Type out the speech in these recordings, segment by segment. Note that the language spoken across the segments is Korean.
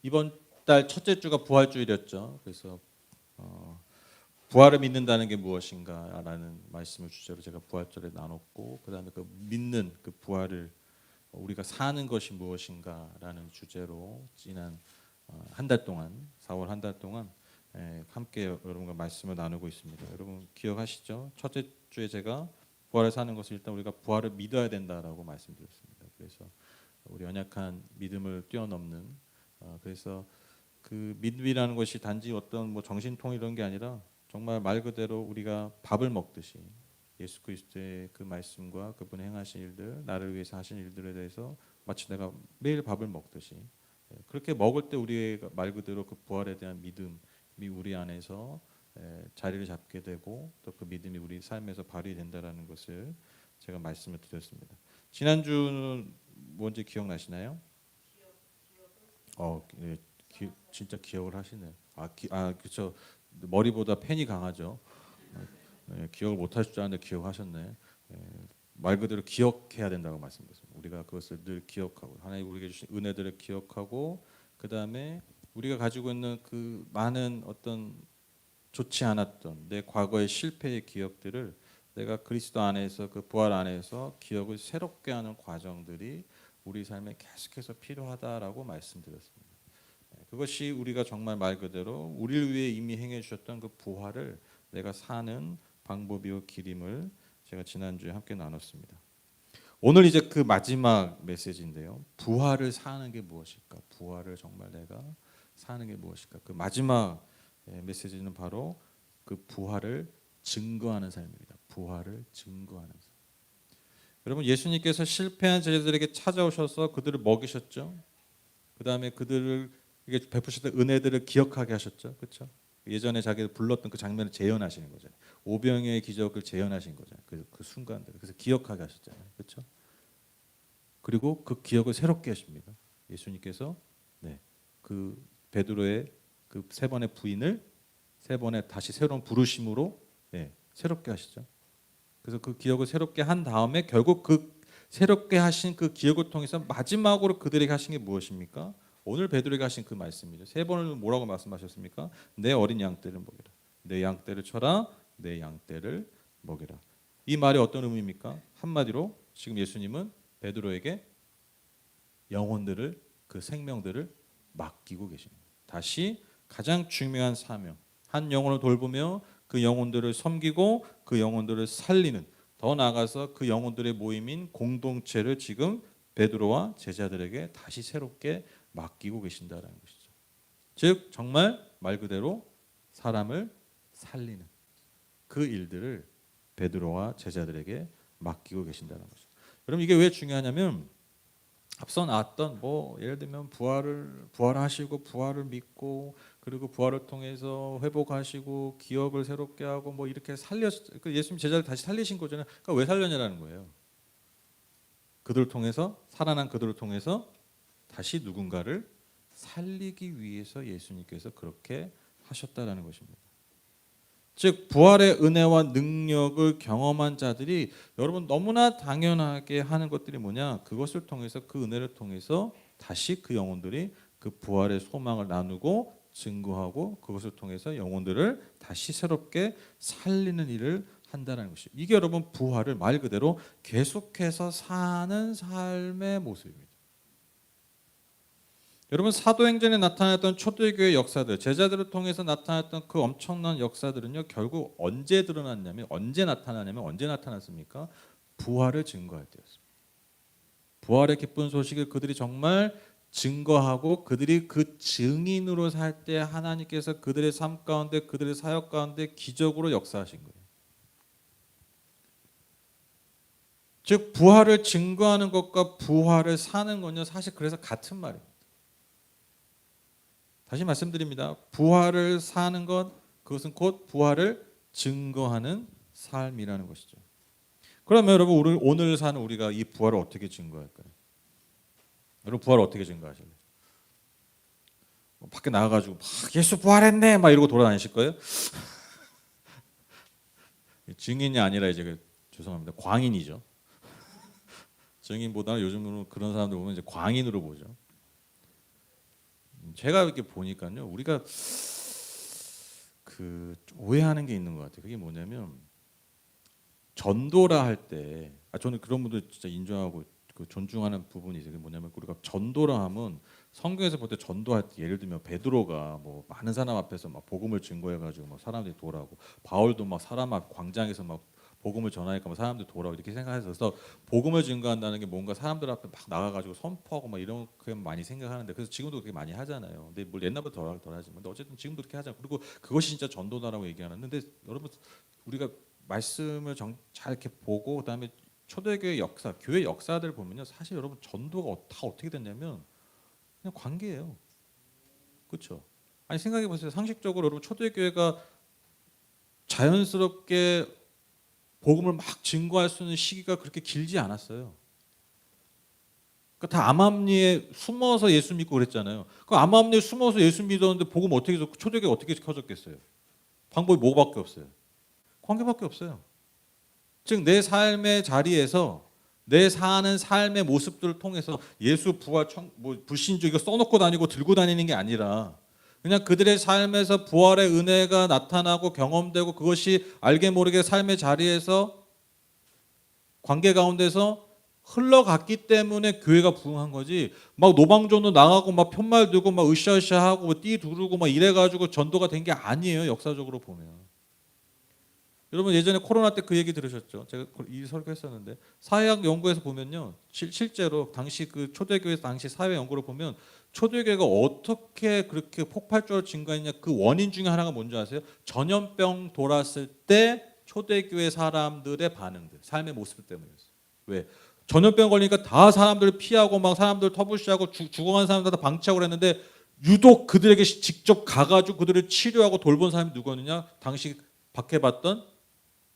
이번 달 첫째 주가 부활주일이었죠. 그래서 부활을 믿는다는 게 무엇인가라는 말씀을 주제로 제가 부활절에 나눴고, 그다음에 그 믿는 그 부활을 우리가 사는 것이 무엇인가라는 주제로 지난 한 달 동안 4월 한 달 동안 함께 여러분과 말씀을 나누고 있습니다. 여러분 기억하시죠? 첫째 주에 제가 부활을 사는 것을 일단 우리가 부활을 믿어야 된다라고 말씀드렸습니다. 그래서 우리 연약한 믿음을 뛰어넘는 그래서 그 믿음이라는 것이 단지 어떤 뭐 정신통 이런 게 아니라 정말 말 그대로 우리가 밥을 먹듯이 예수 그리스도의 그 말씀과 그분의 행하신 일들, 나를 위해서 하신 일들에 대해서 마치 내가 매일 밥을 먹듯이 그렇게 먹을 때 우리가 말 그대로 그 부활에 대한 믿음이 우리 안에서 자리를 잡게 되고 또 그 믿음이 우리 삶에서 발휘된다라는 것을 제가 말씀을 드렸습니다. 지난주는 뭔지 기억나시나요? 네, 진짜 기억을 하시네요. 그렇죠. 머리보다 펜이 강하죠. 기억을 못 하실 줄 알았는데 기억하셨네. 말 그대로 기억해야 된다고 말씀드렸습니다. 우리가 그것을 늘 기억하고 하나님 우리에게 주신 은혜들을 기억하고 그 다음에 우리가 가지고 있는 그 많은 어떤 좋지 않았던 내 과거의 실패의 기억들을 내가 그리스도 안에서 그 부활 안에서 기억을 새롭게 하는 과정들이 우리 삶에 계속해서 필요하다라고 말씀드렸습니다. 그것이 우리가 정말 말 그대로 우리를 위해 이미 행해 주셨던 그 부활을 내가 사는 방법이요 길임을 제가 지난주에 함께 나눴습니다. 오늘 이제 그 마지막 메시지인데요. 부활을 사는 게 무엇일까? 부활을 정말 내가 사는 게 무엇일까? 그 마지막 메시지는 바로 그 부활을 증거하는 삶입니다. 부활을 증거하는 삶. 여러분 예수님께서 실패한 제자들에게 찾아오셔서 그들을 먹이셨죠. 그 다음에 그들을 베푸셨던 은혜들을 기억하게 하셨죠. 그렇죠? 예전에 자기가 불렀던 그 장면을 재현하시는 거죠. 오병이어의 기적을 재현하신 거죠. 그 순간들. 그래서 기억하게 하셨잖아요. 그렇죠? 그리고 그 기억을 새롭게 하십니다. 예수님께서 그 베드로의 그 세 번의 부인을 세 번의 다시 새로운 부르심으로 새롭게 하시죠. 그래서 그 기억을 새롭게 한 다음에 결국 그 새롭게 하신 그 기억을 통해서 마지막으로 그들에게 하신 게 무엇입니까? 오늘 베드로에게 하신 그 말씀이죠. 세 번을 뭐라고 말씀하셨습니까? 내 어린 양떼를 먹이라. 내 양떼를 쳐라. 내 양떼를 먹이라. 이 말이 어떤 의미입니까? 한마디로 지금 예수님은 베드로에게 영혼들을 그 생명들을 맡기고 계십니다. 다시 가장 중요한 사명. 한 영혼을 돌보며 그 영혼들을 섬기고 그 영혼들을 살리는 더 나아가서 그 영혼들의 모임인 공동체를 지금 베드로와 제자들에게 다시 새롭게 맡기고 계신다라는 것이죠. 즉 정말 말 그대로 사람을 살리는 그 일들을 베드로와 제자들에게 맡기고 계신다는 것이죠. 여러분 이게 왜 중요하냐면 앞서 나왔던 뭐 예를 들면 부활하시고 부활을 믿고 그리고 부활을 통해서 회복하시고 기억을 새롭게 하고 뭐 이렇게 예수님 제자를 다시 살리신 거잖아요. 그러니까 왜 살렸냐라는 거예요. 그들을 통해서 살아난 그들을 통해서 다시 누군가를 살리기 위해서 예수님께서 그렇게 하셨다라는 것입니다. 즉 부활의 은혜와 능력을 경험한 자들이 여러분 너무나 당연하게 하는 것들이 뭐냐? 그것을 통해서 그 은혜를 통해서 다시 그 영혼들이 그 부활의 소망을 나누고 증거하고 그것을 통해서 영혼들을 다시 새롭게 살리는 일을 한다는 것이. 이게 여러분 부활을 말 그대로 계속해서 사는 삶의 모습입니다. 여러분 사도행전에 나타났던 초대교회 역사들, 제자들을 통해서 나타났던 그 엄청난 역사들은요, 결국 언제 나타났습니까? 부활을 증거할 때였습니다. 부활의 기쁜 소식을 그들이 정말 증거하고 그들이 그 증인으로 살 때 하나님께서 그들의 삶 가운데 그들의 사역 가운데 기적으로 역사하신 거예요. 즉 부활을 증거하는 것과 부활을 사는 건요, 사실 그래서 같은 말입니다. 다시 말씀드립니다. 부활을 사는 것, 그것은 곧 부활을 증거하는 삶이라는 것이죠. 그러면 여러분 오늘 사는 우리가 이 부활을 어떻게 증거할까요? 여러분 부활을 어떻게 증거하실래요? 밖에 나가가지고 막 예수 부활했네 막 이러고 돌아다니실 거예요? 증인이 아니라 이제 죄송합니다. 광인이죠. 증인보다는 요즘은 그런 사람들 보면 이제 광인으로 보죠. 제가 이렇게 보니까요, 우리가 그 오해하는 게 있는 것 같아요. 그게 뭐냐면 전도라 할 때, 저는 그런 분들 진짜 인정하고 그 존중하는 부분이 있어요. 그게 뭐냐면 우리가 전도라 하면 성경에서 볼 때 전도할 때 예를 들면 베드로가 뭐 많은 사람 앞에서 막 복음을 증거해가지고 막 사람들이 돌아오고, 바울도 막 사람 앞 광장에서 막 복음을 전하니까 막 사람들이 돌아오고 이렇게 생각해서 복음을 증거한다는 게 뭔가 사람들 앞에 막 나가가지고 선포하고 막 이런 게 많이 생각하는데, 그래서 지금도 그렇게 많이 하잖아요. 근데 뭘 옛날부터 덜하지만, 근데 어쨌든 지금도 그렇게 하잖아요. 그리고 그것이 진짜 전도다라고 얘기하는데, 근데 여러분 우리가 말씀을 잘 이렇게 보고 그다음에 초대교회 역사, 교회 역사들 보면요, 사실 여러분 전도가 다 어떻게 됐냐면 그냥 관계예요. 그렇죠? 아니 생각해 보세요. 상식적으로 여러분 초대교회가 자연스럽게 복음을 막 증거할 수 있는 시기가 그렇게 길지 않았어요. 그러니까 다 암암리에 숨어서 예수 믿고 그랬잖아요. 그 암암리에 숨어서 예수 믿었는데 복음 어떻게 해서 초대교회 어떻게 켜졌겠어요? 방법이 뭐밖에 없어요. 관계밖에 없어요. 즉 내 삶의 자리에서 내 사는 삶의 모습들을 통해서 예수 부활 뭐 불신주 이거 써놓고 다니고 들고 다니는 게 아니라 그냥 그들의 삶에서 부활의 은혜가 나타나고 경험되고, 그것이 알게 모르게 삶의 자리에서 관계 가운데서 흘러갔기 때문에 교회가 부흥한 거지, 막 노방전도 나가고 막 편말 들고 막 으쌰으쌰하고 뭐 띠 두르고 막 이래가지고 전도가 된 게 아니에요. 역사적으로 보면. 여러분 예전에 코로나 때 그 얘기 들으셨죠? 제가 이 설교했었는데, 사회학 연구에서 보면요, 실제로 당시 그 초대교회 당시 사회 연구를 보면 초대교회가 어떻게 그렇게 폭발적으로 증가했냐, 그 원인 중에 하나가 뭔지 아세요? 전염병 돌았을 때 초대교회 사람들의 반응들, 삶의 모습 때문이었어요. 왜? 전염병 걸리니까 다 사람들을 피하고 막 사람들 터부시하고 죽어간 사람들 다 방치하고 그랬는데, 유독 그들에게 직접 가가지고 그들을 치료하고 돌본 사람이 누구였느냐? 당시 박해받던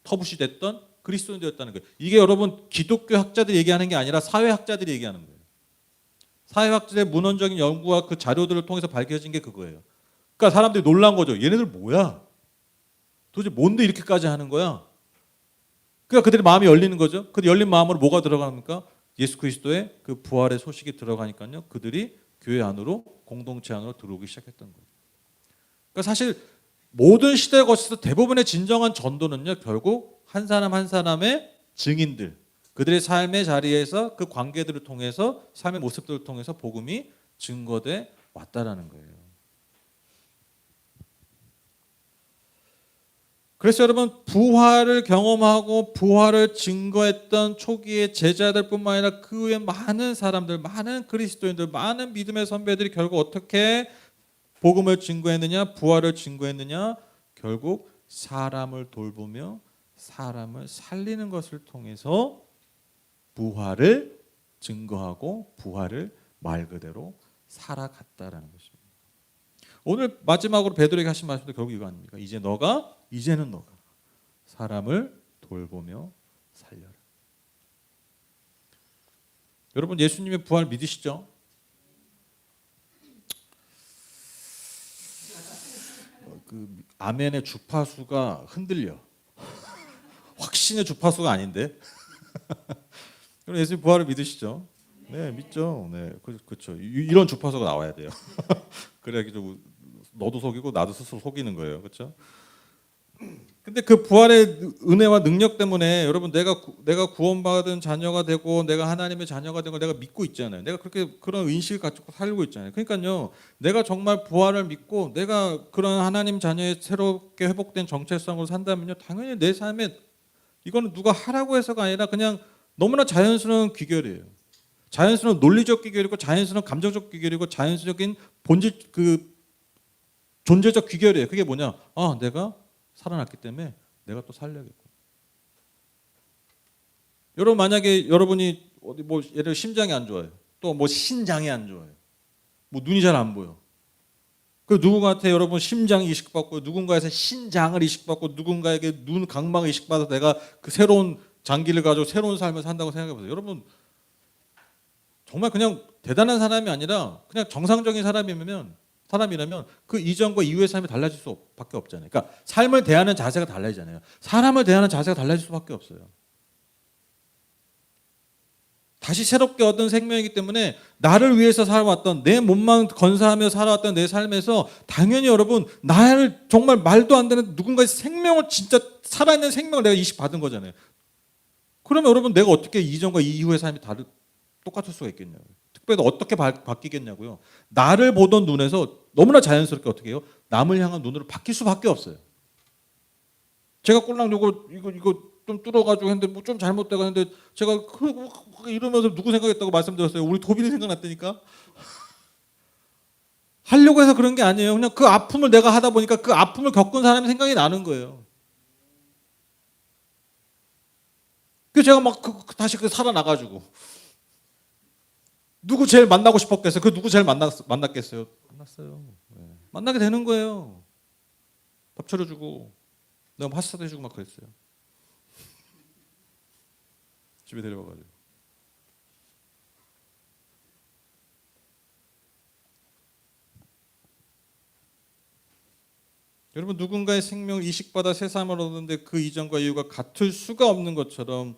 터부시 됐던 그리스도인들이었다는 거예요. 이게 여러분 기독교 학자들이 얘기하는 게 아니라 사회학자들이 얘기하는 거예요. 사회학자들의 문헌적인 연구와 그 자료들을 통해서 밝혀진 게 그거예요. 그러니까 사람들이 놀란 거죠. 얘네들 뭐야? 도대체 뭔데 이렇게까지 하는 거야? 그러니까 그들의 마음이 열리는 거죠. 그 열린 마음으로 뭐가 들어갑니까? 예수 그리스도의 그 부활의 소식이 들어가니까요, 그들이 교회 안으로, 공동체 안으로 들어오기 시작했던 거예요. 그러니까 사실 모든 시대에 거쳐서 대부분의 진정한 전도는요, 결국 한 사람 한 사람의 증인들, 그들의 삶의 자리에서 그 관계들을 통해서, 삶의 모습들을 통해서 복음이 증거돼 왔다라는 거예요. 그래서 여러분 부활을 경험하고 부활을 증거했던 초기의 제자들뿐만 아니라 그 후에 많은 사람들, 많은 그리스도인들, 많은 믿음의 선배들이 결국 어떻게 복음을 증거했느냐, 부활을 증거했느냐? 결국 사람을 돌보며 사람을 살리는 것을 통해서 부활을 증거하고 부활을 말 그대로 살아갔다라는 것입니다. 오늘 마지막으로 베드로에게 하신 말씀도 결국 이거 아닙니까? 이제는 너가 사람을 돌보며 살려라. 여러분 예수님의 부활 믿으시죠? 그 아멘의 주파수가 흔들려. 확신의 주파수가 아닌데. 그럼 예수님 부활을 믿으시죠? 네, 믿죠. 네, 그렇죠. 이런 주파수가 나와야 돼요. 그래야 좀 너도 속이고 나도 스스로 속이는 거예요, 그렇죠? 근데 그 부활의 은혜와 능력 때문에 여러분 내가 구원받은 자녀가 되고 내가 하나님의 자녀가 된 걸 내가 믿고 있잖아요. 내가 그렇게 그런 인식을 가지고 살고 있잖아요. 그러니까요, 내가 정말 부활을 믿고 내가 그런 하나님 자녀의 새롭게 회복된 정체성으로 산다면요, 당연히 내 삶에 이거는 누가 하라고 해서가 아니라 그냥 너무나 자연스러운 귀결이에요. 자연스러운 논리적 귀결이고 자연스러운 감정적 귀결이고 자연스러운 본질 그 존재적 귀결이에요. 그게 뭐냐? 아, 내가 살아났기 때문에 내가 또 살려야겠고. 여러분 만약에 여러분이 어디 뭐 예를 들어 심장이 안 좋아요. 또 뭐 신장이 안 좋아요. 뭐 눈이 잘 안 보여. 그 누군가한테 여러분 심장이 이식받고 누군가에서 신장을 이식받고 누군가에게 눈 각막을 이식받아서 내가 그 새로운 장기를 가지고 새로운 삶을 산다고 생각해 보세요. 여러분 정말 그냥 대단한 사람이 아니라 그냥 정상적인 사람이라면 그 이전과 이후의 삶이 달라질 수밖에 없잖아요. 그러니까 삶을 대하는 자세가 달라지잖아요. 사람을 대하는 자세가 달라질 수밖에 없어요. 다시 새롭게 얻은 생명이기 때문에 나를 위해서 살아왔던 내 몸만 건사하며 살아왔던 내 삶에서 당연히 여러분 나를 정말 말도 안 되는 누군가의 생명을 진짜 살아있는 생명을 내가 이식받은 거잖아요. 그러면 여러분 내가 어떻게 이전과 이후의 삶이 똑같을 수가 있겠냐고요. 특별히 어떻게 바뀌겠냐고요. 나를 보던 눈에서 너무나 자연스럽게 어떻게 해요? 남을 향한 눈으로 바뀔 수밖에 없어요. 제가 꼴랑 이거 좀 뚫어가지고 했는데 뭐 좀 잘못되고 했는데 제가 이러면서 누구 생각했다고 말씀드렸어요. 우리 도빈이 생각났다니까. 하려고 해서 그런 게 아니에요. 그냥 그 아픔을 내가 하다 보니까 그 아픔을 겪은 사람이 생각이 나는 거예요. 그 제가 막 다시 살아나가지고 누구 제일 만나고 싶었겠어요? 그 누구 제일 만났겠어요? 만났어요. 네. 만나게 되는 거예요. 밥 차려주고 내가 파스타도 해주고 막 그랬어요. 집에 데려와가지고. 여러분 누군가의 생명을 이식받아 새 삶을 얻는데 그 이전과 이후가 같을 수가 없는 것처럼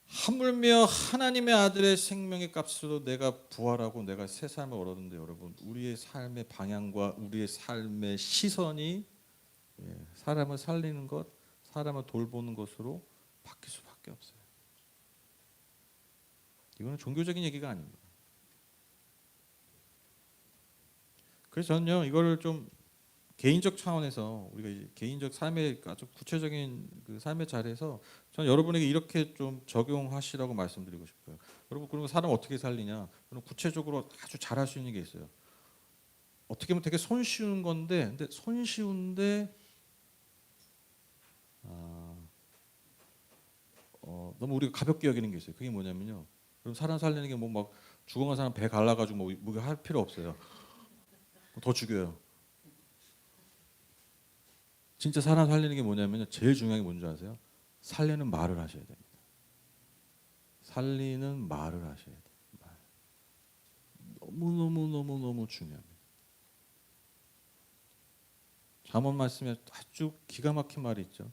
하물며 하나님의 아들의 생명의 값으로 내가 부활하고 내가 새 삶을 얻었는데 여러분 우리의 삶의 방향과 우리의 삶의 시선이 사람을 살리는 것, 사람을 돌보는 것으로 바뀔 수밖에 없어요. 이거는 종교적인 얘기가 아닙니다. 그래서 저는요 이거를 좀 개인적 차원에서 우리가 이제 개인적 삶의 아주 구체적인 그 삶의 자리에서 저는 여러분에게 이렇게 좀 적용하시라고 말씀드리고 싶어요. 여러분 그러면 사람 어떻게 살리냐? 그럼 구체적으로 아주 잘할 수 있는 게 있어요. 어떻게 보면 되게 손쉬운 건데, 근데 손쉬운데 너무 우리가 가볍게 여기는 게 있어요. 그게 뭐냐면요. 그럼 사람 살리는 게 뭐 막 죽어간 사람 배 갈라가지고 뭐 할 필요 없어요. 더 죽여요. 진짜 사람 살리는 게 뭐냐면요. 제일 중요한 게 뭔지 아세요? 살리는 말을 하셔야 됩니다. 살리는 말을 하셔야 돼요. 말. 너무 중요합니다. 잠언 말씀에 아주 기가 막힌 말이 있죠.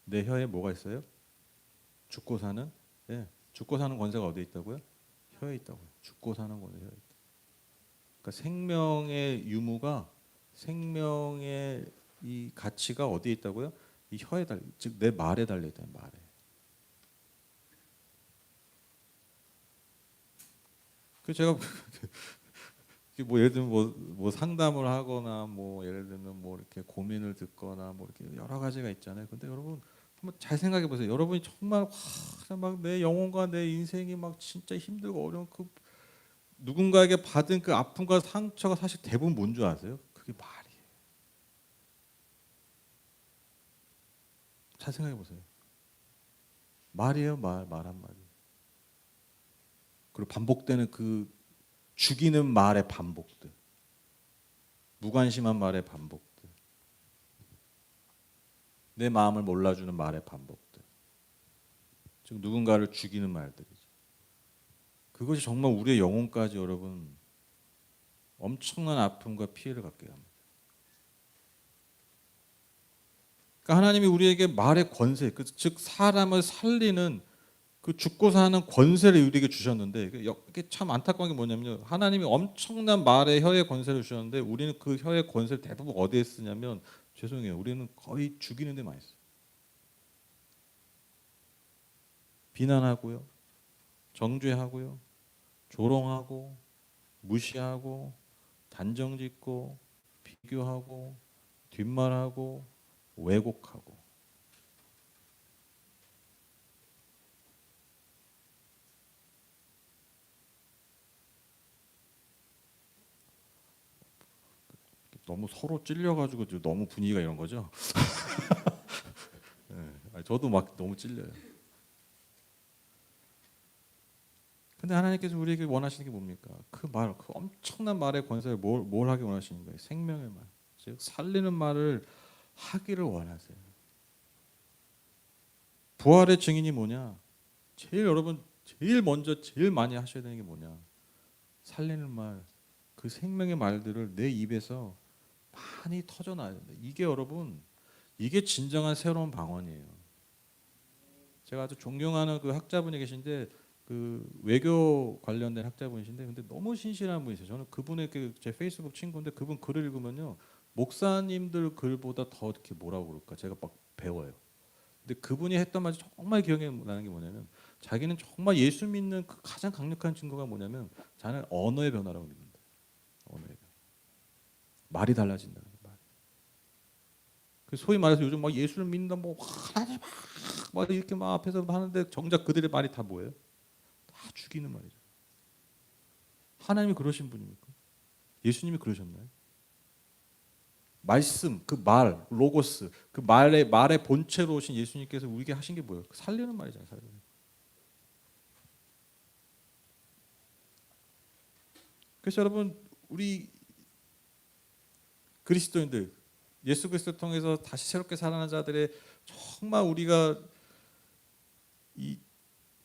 내 혀에 뭐가 있어요? 죽고 사는? 예, 죽고 사는 권세가 어디에 있다고요? 혀에 있다고요. 죽고 사는 권세 혀에 있다. 그러니까 생명의 유무가 생명의 이 가치가 어디에 있다고요? 이 혀에 즉 내 말에 달려 있다. 말에. 그 제가 뭐 예를 들면 뭐 상담을 하거나 뭐 예를 들면 뭐 이렇게 고민을 듣거나 뭐 이렇게 여러 가지가 있잖아요. 근데 여러분 한번 잘 생각해 보세요. 여러분이 정말 막 내 영혼과 내 인생이 막 진짜 힘들고 어려운 그 누군가에게 받은 그 아픔과 상처가 사실 대부분 뭔 줄 아세요? 그게 말이에요. 잘 생각해 보세요. 말이에요, 말 한마디. 그리고 반복되는 그 죽이는 말의 반복들. 무관심한 말의 반복들. 내 마음을 몰라주는 말의 반복들. 즉 누군가를 죽이는 말들이죠. 그것이 정말 우리의 영혼까지 여러분 엄청난 아픔과 피해를 갖게 합니다. 그러니까 하나님이 우리에게 말의 권세, 즉 사람을 살리는 그 죽고 사는 권세를 우리에게 주셨는데 이게 참 안타까운 게 뭐냐면요. 하나님이 엄청난 말의 혀의 권세를 주셨는데 우리는 그 혀의 권세를 대부분 어디에 쓰냐면 죄송해요. 우리는 거의 죽이는 데 많이 써요. 비난하고요. 정죄하고요. 조롱하고 무시하고 단정짓고 비교하고 뒷말하고 왜곡하고 너무 서로 찔려가지고 너무 분위기가 이런 거죠. 네, 저도 막 너무 찔려요. 근데 하나님께서 우리에게 원하시는 게 뭡니까? 그 엄청난 말의 권세를 뭘 하기 원하시는 거예요? 생명의 말, 즉 살리는 말을 하기를 원하세요. 부활의 증인이 뭐냐? 여러분 제일 먼저 제일 많이 하셔야 되는 게 뭐냐? 살리는 말, 그 생명의 말들을 내 입에서 많이 터져나야 된다. 이게 여러분 이게 진정한 새로운 방언이에요. 제가 아주 존경하는 그 학자분이 계신데 그 외교 관련된 학자분이신데 근데 너무 신실한 분이세요. 저는 그분의 제 페이스북 친구인데 그분 글을 읽으면요 목사님들 글보다 더 이렇게 뭐라고 그럴까 제가 막 배워요. 근데 그분이 했던 말이 정말 기억에 나는 게 뭐냐면 자기는 정말 예수 믿는 그 가장 강력한 증거가 뭐냐면 자는 언어의 변화라고 믿는다. 언어의 변화. 말이 달라진다는 거예요. 말. 그 소위 말해서 요즘 막 예수를 믿는다 뭐 하나님 막 이렇게 막 앞에서 하는데 정작 그들의 말이 다 뭐예요? 다 죽이는 말이죠. 하나님이 그러신 분입니까? 예수님이 그러셨나요? 말씀, 그 말, 로고스, 그 말의 본체로 오신 예수님께서 우리에게 하신 게 뭐예요? 살리는 말이잖아요. 살리는. 그래서 여러분 우리 그리스도인들 예수 그리스도 통해서 다시 새롭게 살아난 자들의 정말 우리가 이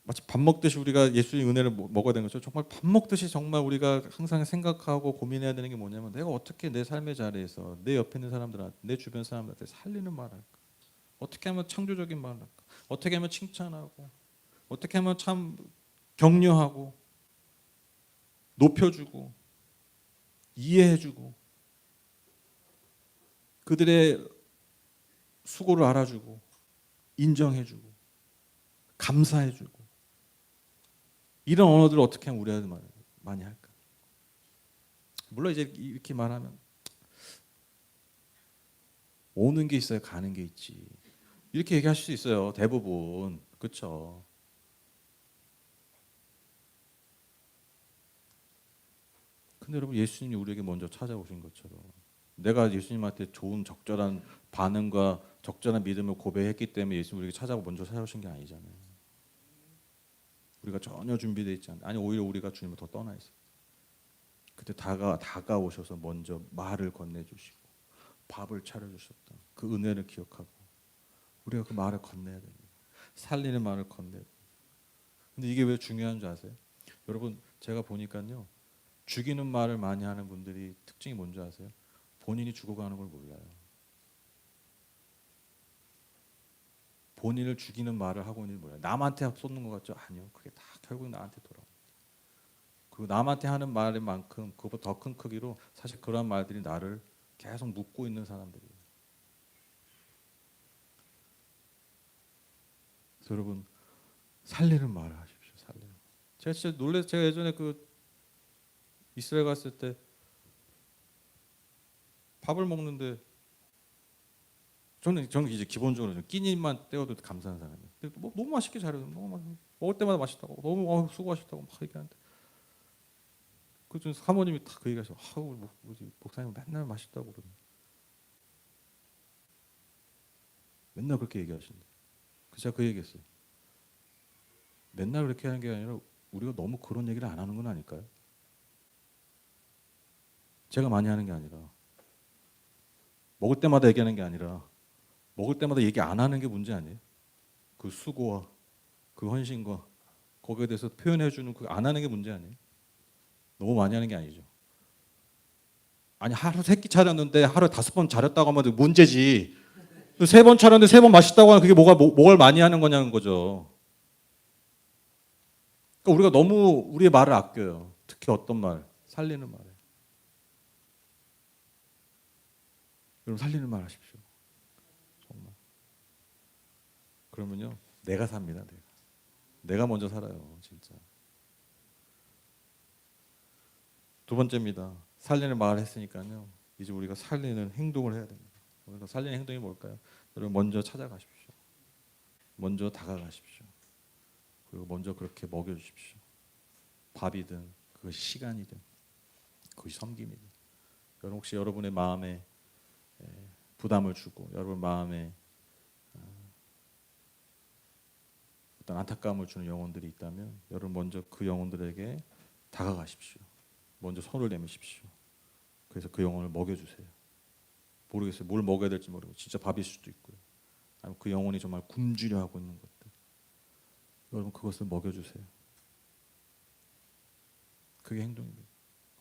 마치 밥 먹듯이 우리가 예수의 은혜를 먹어야 되는 거죠. 정말 밥 먹듯이 정말 우리가 항상 생각하고 고민해야 되는 게 뭐냐면 내가 어떻게 내 삶의 자리에서 내 옆에 있는 사람들한테 내 주변 사람들한테 살리는 말을 할까? 어떻게 하면 창조적인 말을 할까? 어떻게 하면 칭찬하고 어떻게 하면 참 격려하고 높여주고 이해해주고 그들의 수고를 알아주고 인정해주고 감사해주고 이런 언어들을 어떻게 하면 우리가 많이 할까? 물론 이제 이렇게 말하면 오는 게 있어야 가는 게 있지. 이렇게 얘기하실 수 있어요. 대부분. 그렇죠. 근데 여러분 예수님이 우리에게 먼저 찾아오신 것처럼 내가 예수님한테 좋은 적절한 반응과 적절한 믿음을 고백했기 때문에 예수님 우리에게 먼저 찾아오신 게 아니잖아요. 우리가 전혀 준비되어 있지 않아. 아니 오히려 우리가 주님을 더 떠나 있어. 그때 다가오셔서 먼저 말을 건네주시고 밥을 차려주셨던 그 은혜를 기억하고 우리가 그 말을 건네야 됩니다. 살리는 말을 건네야 됩니다. 근데 이게 왜 중요한 줄 아세요? 여러분 제가 보니까요. 죽이는 말을 많이 하는 분들이 특징이 뭔지 아세요? 본인이 죽어가는 걸 몰라요. 본인을 죽이는 말을 하고 있는 지 몰라요. 남한테 쏟는 것 같죠? 아니요. 그게 다 결국 나한테 돌아옵니다. 그리고 남한테 하는 말인 만큼 그것보다 더 큰 크기로 사실 그런 말들이 나를 계속 묶고 있는 사람들이에요. 그래서 여러분 살리는 말을 하십시오. 살리는. 제가 진짜 놀래서 제가 예전에 그 이스라엘 갔을 때 밥을 먹는데 저는 이제 기본적으로 끼니만 떼어도 감사한 사람이에요. 근데 너무 맛있게 잘해요. 너무 먹을 때마다 맛있다고 너무 수고하셨다고 막 얘기하는데 그 사모님이 다 그 얘기하셔. 뭐지 목사님 맨날 맛있다고 그러네. 맨날 그렇게 얘기하신다. 그래서 제가 그 얘기했어요. 맨날 그렇게 하는 게 아니라 우리가 너무 그런 얘기를 안 하는 건 아닐까요? 제가 많이 하는 게 아니라 먹을 때마다 얘기하는 게 아니라 먹을 때마다 얘기 안 하는 게 문제 아니에요? 그 수고와 그 헌신과 거기에 대해서 표현해 주는 그 안 하는 게 문제 아니에요? 너무 많이 하는 게 아니죠. 아니 하루 3끼 차렸는데 하루 5번 차렸다고 하면 문제지. 3번 차렸는데 3번 맛있다고 하면 그게 뭘 많이 하는 거냐는 거죠. 그러니까 우리가 너무 우리의 말을 아껴요. 특히 어떤 말? 살리는 말에. 여러분 살리는 말 하십시오. 정말. 그러면요. 내가 삽니다. 내가 먼저 살아요. 진짜. 두 번째입니다. 살리는 말을 했으니까요. 이제 우리가 살리는 행동을 해야 됩니다. 우리가 살리는 행동이 뭘까요? 여러분 먼저 찾아가십시오. 먼저 다가가십시오. 그리고 먼저 그렇게 먹여주십시오. 밥이든 그것이 시간이든 그것이 섬김이든 여러분 혹시 여러분의 마음에 부담을 주고 여러분 마음에 어떤 안타까움을 주는 영혼들이 있다면 여러분 먼저 그 영혼들에게 다가가십시오. 먼저 손을 내미십시오. 그래서 그 영혼을 먹여주세요. 모르겠어요. 뭘 먹여야 될지 모르고 진짜 밥일 수도 있고요. 아니면 그 영혼이 정말 굶주려 하고 있는 것들. 여러분 그것을 먹여주세요. 그게 행동입니다.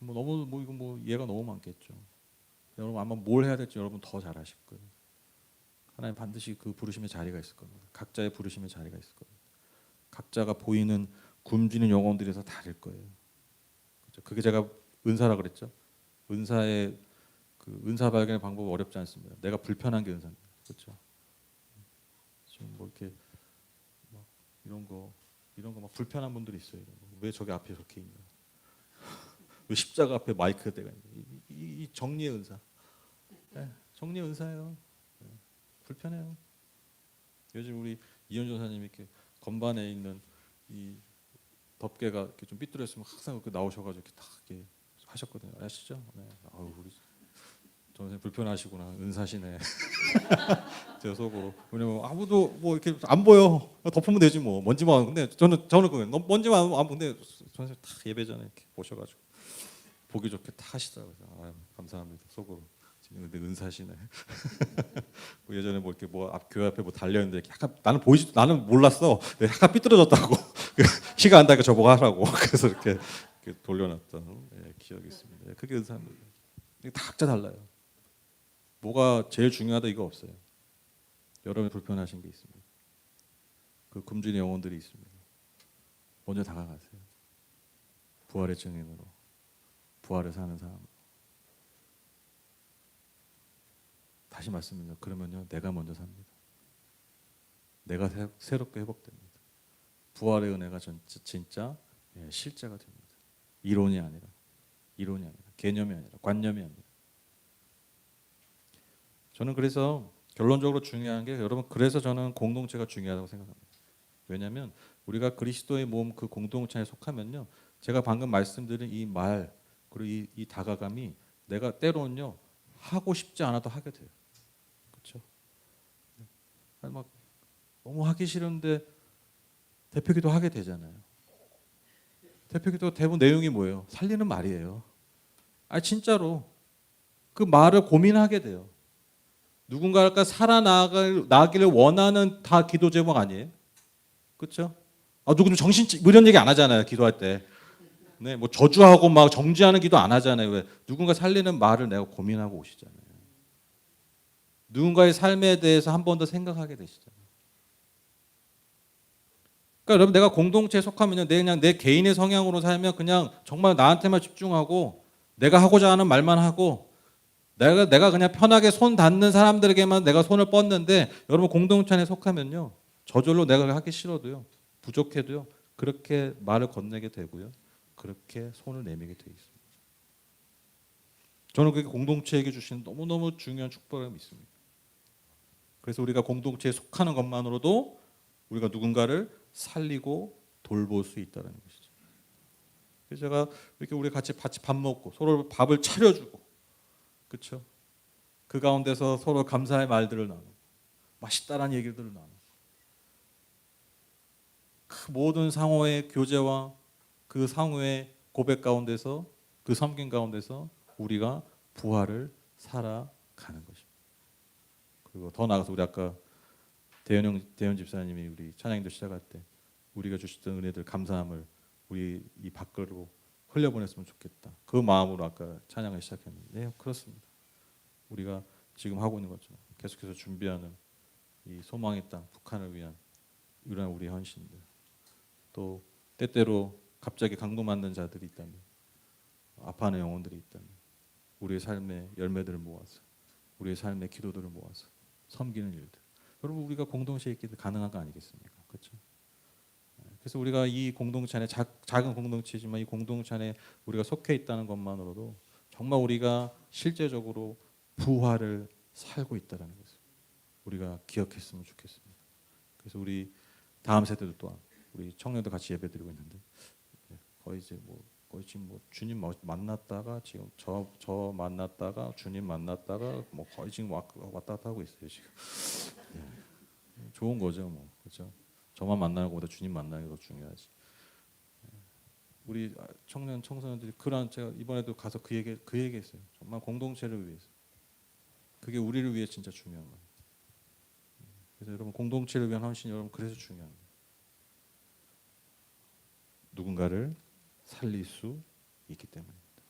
너무 이거 예가 너무 많겠죠. 여러분 아마 뭘 해야 될지 여러분 더 잘 아실 거예요. 하나님 반드시 그 부르심의 자리가 있을 겁니다. 각자의 부르심의 자리가 있을 겁니다. 각자가 보이는 굶주리는 영혼들에서 다를 거예요. 그렇죠? 그게 제가 은사라 그랬죠. 은사의 그 은사 발견의 방법은 어렵지 않습니다. 내가 불편한 게 은사입니다. 그렇죠? 지금 뭐 이렇게 막 이런 거 막 불편한 분들이 있어요. 왜 저기 앞에 저렇게 있냐? 왜 십자가 앞에 마이크가 대가 있냐? 이 정리의 은사. 네, 정리의 은사예요. 네, 불편해요. 요즘 우리 이현 전사님이 이렇게 건반에 있는 이 덮개가 이렇게 좀 삐뚤어졌으면 항상 그 나오셔가지고 이렇게 딱 이렇게 하셨거든요. 아시죠? 네. 아우 우리 전사님 불편하시구나. 은사시네. 제 속으로. 왜냐면 아무도 뭐 이렇게 안 보여. 덮으면 되지 뭐. 먼지만. 근데 저는 그거 먼지만 안 보는데 전사님 다 예배 전에 이렇게 보셔가지고 보기 좋게 다 하시더라고요. 아유, 감사합니다. 속으로. 근데 은사시네. 뭐 예전에 뭐 이렇게 뭐 앞 교회 앞에 뭐 달려 있는데 약간 나는 몰랐어. 약간 삐뚤어졌다고. 키가 안 닿으니까 저보고 하라고. 그래서 이렇게 돌려놨던 기억이 있습니다. 그게 은사입니다. 다 각자 달라요. 뭐가 제일 중요하다 이거 없어요. 여러분이 불편하신 게 있습니다. 그 굶주린 영혼들이 있습니다. 먼저 다가가세요. 부활의 증인으로, 부활을 사는 사람. 다시 말씀드립니다. 그러면요, 내가 먼저 삽니다. 내가 새롭게 회복됩니다. 부활의 은혜가 진짜 실제가 됩니다. 이론이 아니라, 개념이 아니라, 관념이 아니라. 저는 그래서 결론적으로 중요한 게 여러분 그래서 저는 공동체가 중요하다고 생각합니다. 왜냐하면 우리가 그리스도의 몸 그 공동체에 속하면요, 제가 방금 말씀드린 이 말 그리고 이 다가감이 내가 때로는요 하고 싶지 않아도 하게 돼요. 그렇죠? 막 너무 하기 싫은데 대표기도 하게 되잖아요. 대표기도 대부분 내용이 뭐예요? 살리는 말이에요. 진짜로 그 말을 고민하게 돼요. 누군가가 살아나기를 원하는 다 기도 제목 아니에요? 그렇죠? 누구는 정신 이런 얘기 안 하잖아요. 기도할 때. 네, 뭐 저주하고 막 정죄하는 기도 안 하잖아요. 왜? 누군가 살리는 말을 내가 고민하고 오시잖아요. 누군가의 삶에 대해서 한 번 더 생각하게 되시잖아요. 그러니까 여러분 내가 공동체에 속하면요, 그냥 내 개인의 성향으로 살면 그냥 정말 나한테만 집중하고 내가 하고자 하는 말만 하고 내가 그냥 편하게 손 닿는 사람들에게만 내가 손을 뻗는데 여러분 공동체 안에 속하면요, 저절로 내가 하기 싫어도요, 부족해도요, 그렇게 말을 건네게 되고요, 그렇게 손을 내밀게 돼 있습니다. 저는 그게 공동체에게 주시는 너무너무 중요한 축복을 믿습니다. 그래서 우리가 공동체에 속하는 것만으로도 우리가 누군가를 살리고 돌볼 수 있다는 것이죠. 그래서 제가 이렇게 우리 같이 밥 먹고 서로 밥을 차려주고, 그렇죠? 그 가운데서 서로 감사의 말들을 나누고 맛있다라는 얘기들을 나누고 그 모든 상호의 교제와 그 상호의 고백 가운데서 그 섬김 가운데서 우리가 부활을 살아가는 것입니다. 그리고 더 나아가서 우리 아까 대현 집사님이 우리 찬양인도 시작할 때 우리가 주셨던 은혜들 감사함을 우리 이 밖으로 흘려보냈으면 좋겠다. 그 마음으로 아까 찬양을 시작했는데, 네, 그렇습니다. 우리가 지금 하고 있는 것처럼 계속해서 준비하는 이 소망의 땅 북한을 위한 이런 우리 헌신들, 또 때때로 갑자기 강도맞는 자들이 있다면, 아파하는 영혼들이 있다면 우리의 삶의 열매들을 모아서 우리의 삶의 기도들을 모아서 섬기는 일들, 여러분 우리가 공동체에 있기도 가능한 거 아니겠습니까? 그렇죠? 그래서 우리가 이 공동체 안에 작은 공동체지만 이 공동체 안에 우리가 속해 있다는 것만으로도 정말 우리가 실제적으로 부활을 살고 있다는 것을 우리가 기억했으면 좋겠습니다. 그래서 우리 다음 세대도 또한 우리 청년도 같이 예배드리고 있는데 거의 지금 뭐 주님 만났다가 지금 저 만났다가 주님 만났다가 뭐 거의 지금 왔다 갔다 하고 있어요 지금. 좋은 거죠 뭐, 그렇죠? 저만 만나는 것보다 주님 만나는 게 더 중요하지. 우리 청소년들이 제가 이번에도 가서 그 얘기했어요. 정말 공동체를 위해서. 그게 우리를 위해 진짜 중요한 거예요. 그래서 여러분 공동체를 위한 헌신 여러분 그래서 중요한 거예요. 누군가를 살릴 수 있기 때문입니다.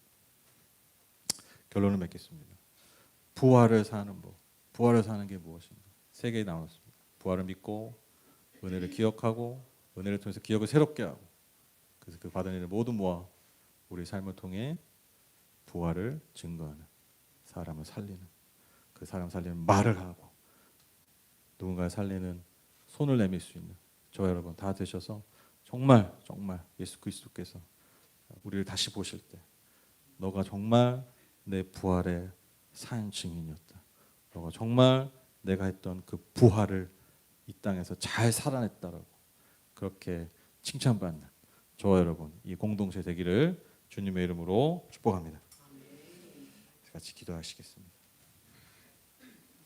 결론을 맺겠습니다. 부활을 사는 법. 부활을 사는 게 무엇인가? 세 개 나눴습니다. 부활을 믿고 은혜를 기억하고 은혜를 통해서 기억을 새롭게 하고 그래서 그 받은 일을 모두 모아 우리 삶을 통해 부활을 증거하는 사람을 살리는 그 사람 살리는 말을 하고 누군가를 살리는 손을 내밀 수 있는 저 여러분 다 되셔서 정말 예수 그리스도께서 우리를 다시 보실 때 너가 정말 내 부활의 산 증인이었다. 너가 정말 내가 했던 그 부활을 이 땅에서 잘 살아냈다라고 그렇게 칭찬받는 저와 여러분 이 공동체 되기를 주님의 이름으로 축복합니다. 같이 기도하시겠습니다.